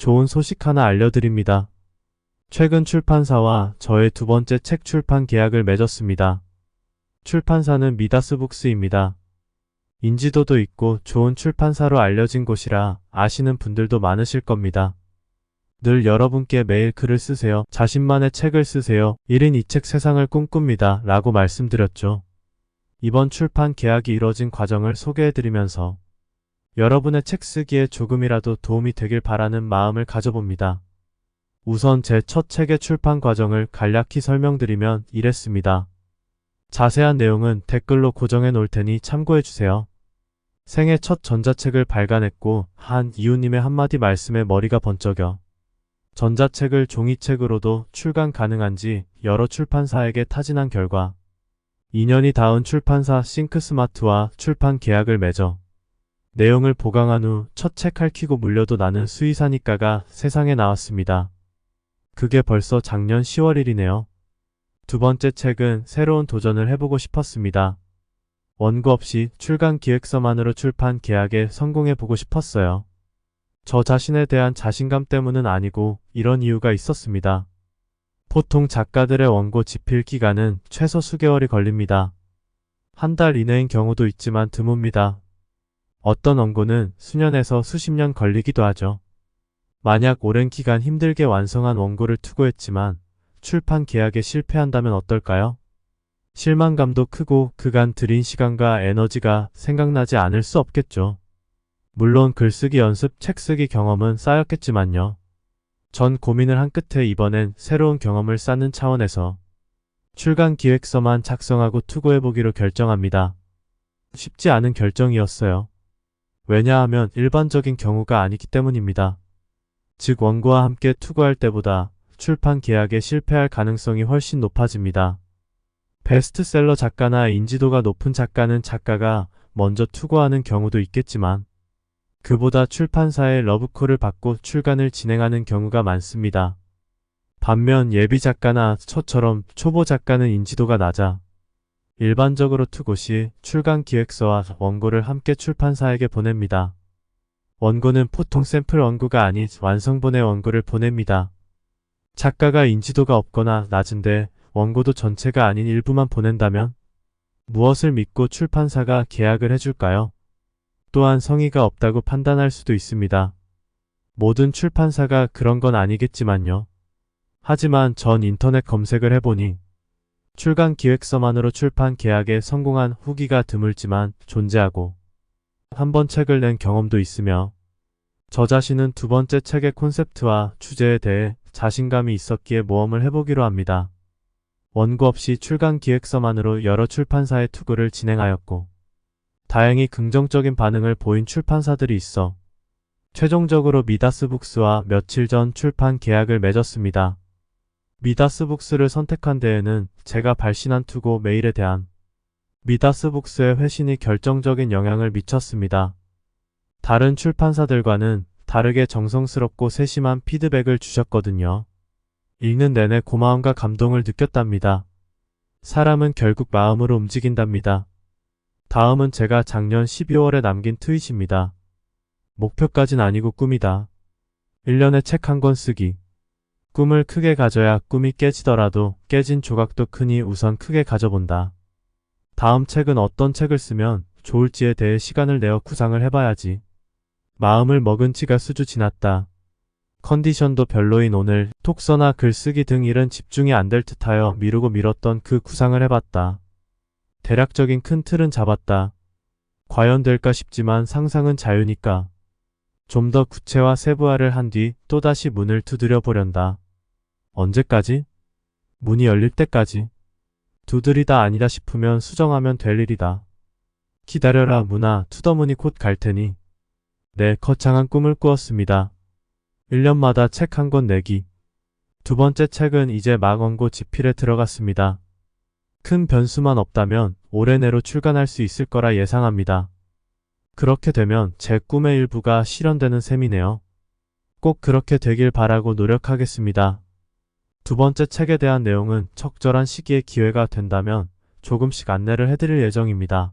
좋은 소식 하나 알려드립니다. 최근 출판사와 저의 두 번째 책 출판 계약을 맺었습니다. 출판사는 미다스북스입니다. 인지도도 있고 좋은 출판사로 알려진 곳이라 아시는 분들도 많으실 겁니다. 늘 여러분께 매일 글을 쓰세요. 자신만의 책을 쓰세요. 1인 2책 세상을 꿈꿉니다. 라고 말씀드렸죠. 이번 출판 계약이 이뤄진 과정을 소개해드리면서 여러분의 책 쓰기에 조금이라도 도움이 되길 바라는 마음을 가져봅니다. 우선 제 첫 책의 출판 과정을 간략히 설명드리면 이랬습니다. 자세한 내용은 댓글로 고정해 놓을 테니 참고해주세요. 생애 첫 전자책을 발간했고 한 이웃님의 한마디 말씀에 머리가 번쩍여 전자책을 종이책으로도 출간 가능한지 여러 출판사에게 타진한 결과 2년이 닿은 출판사 싱크스마트와 출판 계약을 맺어 내용을 보강한 후 첫 책 핥히고 물려도 나는 수의사니까가 세상에 나왔습니다. 그게 벌써 작년 10월 1일이네요. 두 번째 책은 새로운 도전을 해보고 싶었습니다. 원고 없이 출간 기획서만으로 출판 계약에 성공해보고 싶었어요. 저 자신에 대한 자신감 때문은 아니고 이런 이유가 있었습니다. 보통 작가들의 원고 집필 기간은 최소 수개월이 걸립니다. 한 달 이내인 경우도 있지만 드뭅니다. 어떤 원고는 수년에서 수십 년 걸리기도 하죠. 만약 오랜 기간 힘들게 완성한 원고를 투고했지만 출판 계약에 실패한다면 어떨까요? 실망감도 크고 그간 들인 시간과 에너지가 생각나지 않을 수 없겠죠. 물론 글쓰기 연습, 책쓰기 경험은 쌓였겠지만요. 전 고민을 한 끝에 이번엔 새로운 경험을 쌓는 차원에서 출간 기획서만 작성하고 투고해보기로 결정합니다. 쉽지 않은 결정이었어요. 왜냐하면 일반적인 경우가 아니기 때문입니다. 즉 원고와 함께 투고할 때보다 출판 계약에 실패할 가능성이 훨씬 높아집니다. 베스트셀러 작가나 인지도가 높은 작가는 작가가 먼저 투고하는 경우도 있겠지만 그보다 출판사의 러브콜을 받고 출간을 진행하는 경우가 많습니다. 반면 예비 작가나 저처럼 초보 작가는 인지도가 낮아 일반적으로 투고 시 출간 기획서와 원고를 함께 출판사에게 보냅니다. 원고는 보통 샘플 원고가 아닌 완성본의 원고를 보냅니다. 작가가 인지도가 없거나 낮은데 원고도 전체가 아닌 일부만 보낸다면 무엇을 믿고 출판사가 계약을 해줄까요? 또한 성의가 없다고 판단할 수도 있습니다. 모든 출판사가 그런 건 아니겠지만요. 하지만 전 인터넷 검색을 해보니 출간 기획서만으로 출판 계약에 성공한 후기가 드물지만 존재하고 한 번 책을 낸 경험도 있으며 저 자신은 두 번째 책의 콘셉트와 주제에 대해 자신감이 있었기에 모험을 해보기로 합니다. 원고 없이 출간 기획서만으로 여러 출판사의 투고를 진행하였고 다행히 긍정적인 반응을 보인 출판사들이 있어 최종적으로 미다스북스와 며칠 전 출판 계약을 맺었습니다. 미다스북스를 선택한 데에는 제가 발신한 투고 메일에 대한 미다스북스의 회신이 결정적인 영향을 미쳤습니다. 다른 출판사들과는 다르게 정성스럽고 세심한 피드백을 주셨거든요. 읽는 내내 고마움과 감동을 느꼈답니다. 사람은 결국 마음으로 움직인답니다. 다음은 제가 작년 12월에 남긴 트윗입니다. 목표까진 아니고 꿈이다. 1년에 책 한 권 쓰기. 꿈을 크게 가져야 꿈이 깨지더라도 깨진 조각도 크니 우선 크게 가져본다. 다음 책은 어떤 책을 쓰면 좋을지에 대해 시간을 내어 구상을 해봐야지. 마음을 먹은 지가 수주 지났다. 컨디션도 별로인 오늘 톡서나 글쓰기 등 일은 집중이 안 될 듯하여 미루고 미뤘던 그 구상을 해봤다. 대략적인 큰 틀은 잡았다. 과연 될까 싶지만 상상은 자유니까. 좀 더 구체화 세부화를 한 뒤 또다시 문을 두드려 보련다. 언제까지? 문이 열릴 때까지. 두드리다 아니다 싶으면 수정하면 될 일이다. 기다려라 문아 투더문이 곧 갈 테니. 네, 거창한 꿈을 꾸었습니다. 1년마다 책 한 권 내기. 두 번째 책은 이제 막 원고 집필에 들어갔습니다. 큰 변수만 없다면 올해 내로 출간할 수 있을 거라 예상합니다. 그렇게 되면 제 꿈의 일부가 실현되는 셈이네요. 꼭 그렇게 되길 바라고 노력하겠습니다. 두 번째 책에 대한 내용은 적절한 시기에 기회가 된다면 조금씩 안내를 해드릴 예정입니다.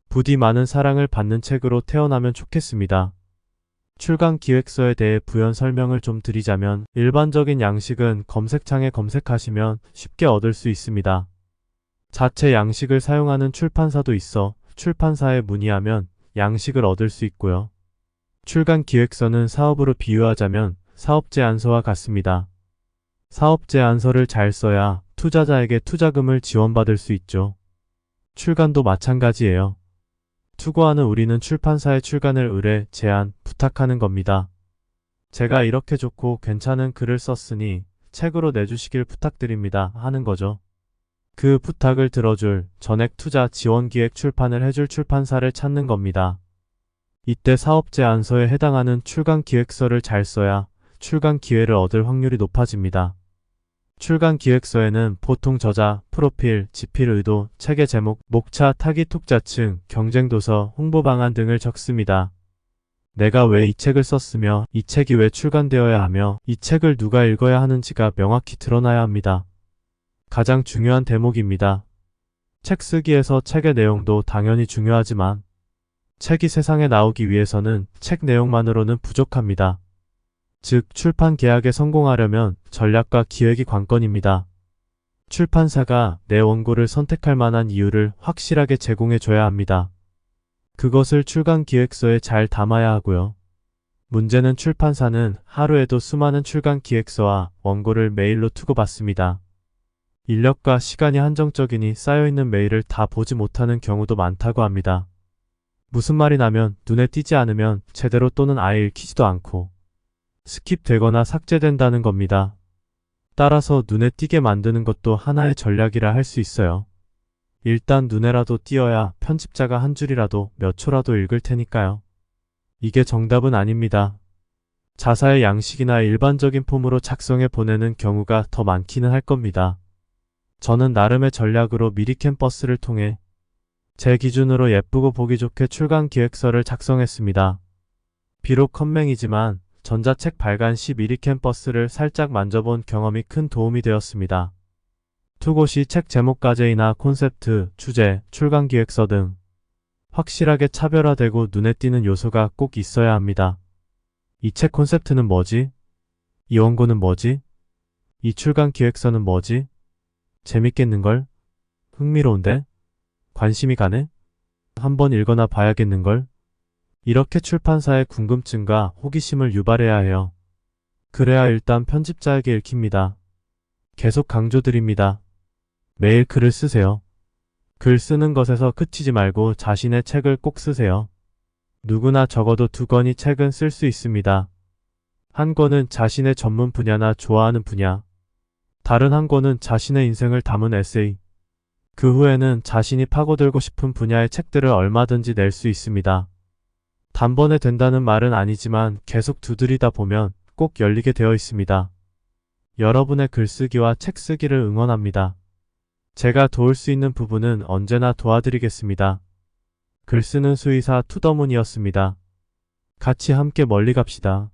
부디 많은 사랑을 받는 책으로 태어나면 좋겠습니다. 출간 기획서에 대해 부연 설명을 좀 드리자면 일반적인 양식은 검색창에 검색하시면 쉽게 얻을 수 있습니다. 자체 양식을 사용하는 출판사도 있어 출판사에 문의하면 양식을 얻을 수 있고요. 출간 기획서는 사업으로 비유하자면 사업 제안서와 같습니다. 사업 제안서를 잘 써야 투자자에게 투자금을 지원받을 수 있죠. 출간도 마찬가지예요. 투고하는 우리는 출판사의 출간을 의뢰, 제안, 부탁하는 겁니다. 제가 이렇게 좋고 괜찮은 글을 썼으니 책으로 내주시길 부탁드립니다 하는 거죠. 그 부탁을 들어줄 전액 투자 지원 기획 출판을 해줄 출판사를 찾는 겁니다. 이때 사업 제안서에 해당하는 출간 기획서를 잘 써야 출간 기회를 얻을 확률이 높아집니다. 출간 기획서에는 보통 저자, 프로필, 집필 의도, 책의 제목, 목차, 타깃 독자층, 경쟁 도서, 홍보 방안 등을 적습니다. 내가 왜 이 책을 썼으며 이 책이 왜 출간되어야 하며 이 책을 누가 읽어야 하는지가 명확히 드러나야 합니다. 가장 중요한 대목입니다. 책 쓰기에서 책의 내용도 당연히 중요하지만 책이 세상에 나오기 위해서는 책 내용만으로는 부족합니다. 즉, 출판 계약에 성공하려면 전략과 기획이 관건입니다. 출판사가 내 원고를 선택할 만한 이유를 확실하게 제공해 줘야 합니다. 그것을 출간 기획서에 잘 담아야 하고요. 문제는 출판사는 하루에도 수많은 출간 기획서와 원고를 메일로 투고받습니다. 인력과 시간이 한정적이니 쌓여있는 메일을 다 보지 못하는 경우도 많다고 합니다. 무슨 말이 나면 눈에 띄지 않으면 제대로 또는 아예 읽히지도 않고 스킵되거나 삭제된다는 겁니다. 따라서 눈에 띄게 만드는 것도 하나의 전략이라 할 수 있어요. 일단 눈에라도 띄어야 편집자가 한 줄이라도 몇 초라도 읽을 테니까요. 이게 정답은 아닙니다. 자사의 양식이나 일반적인 폼으로 작성해 보내는 경우가 더 많기는 할 겁니다. 저는 나름의 전략으로 미리 캠퍼스를 통해 제 기준으로 예쁘고 보기 좋게 출간 기획서를 작성했습니다. 비록 컴맹이지만 전자책 발간 시 미리 캠퍼스를 살짝 만져본 경험이 큰 도움이 되었습니다. 투고 시 책 제목 가제이나 콘셉트, 주제, 출간 기획서 등 확실하게 차별화되고 눈에 띄는 요소가 꼭 있어야 합니다. 이 책 콘셉트는 뭐지? 이 원고는 뭐지? 이 출간 기획서는 뭐지? 재밌겠는걸? 흥미로운데? 관심이 가네? 한번 읽어나 봐야겠는걸? 이렇게 출판사의 궁금증과 호기심을 유발해야 해요. 그래야 일단 편집자에게 읽힙니다. 계속 강조드립니다. 매일 글을 쓰세요. 글 쓰는 것에서 그치지 말고 자신의 책을 꼭 쓰세요. 누구나 적어도 2권의 책은 쓸 수 있습니다. 한 권은 자신의 전문 분야나 좋아하는 분야, 다른 한 권은 자신의 인생을 담은 에세이, 그 후에는 자신이 파고들고 싶은 분야의 책들을 얼마든지 낼 수 있습니다. 단번에 된다는 말은 아니지만 계속 두드리다 보면 꼭 열리게 되어 있습니다. 여러분의 글쓰기와 책 쓰기를 응원합니다. 제가 도울 수 있는 부분은 언제나 도와드리겠습니다. 글쓰는 수의사 투더문이었습니다. 같이 함께 멀리 갑시다.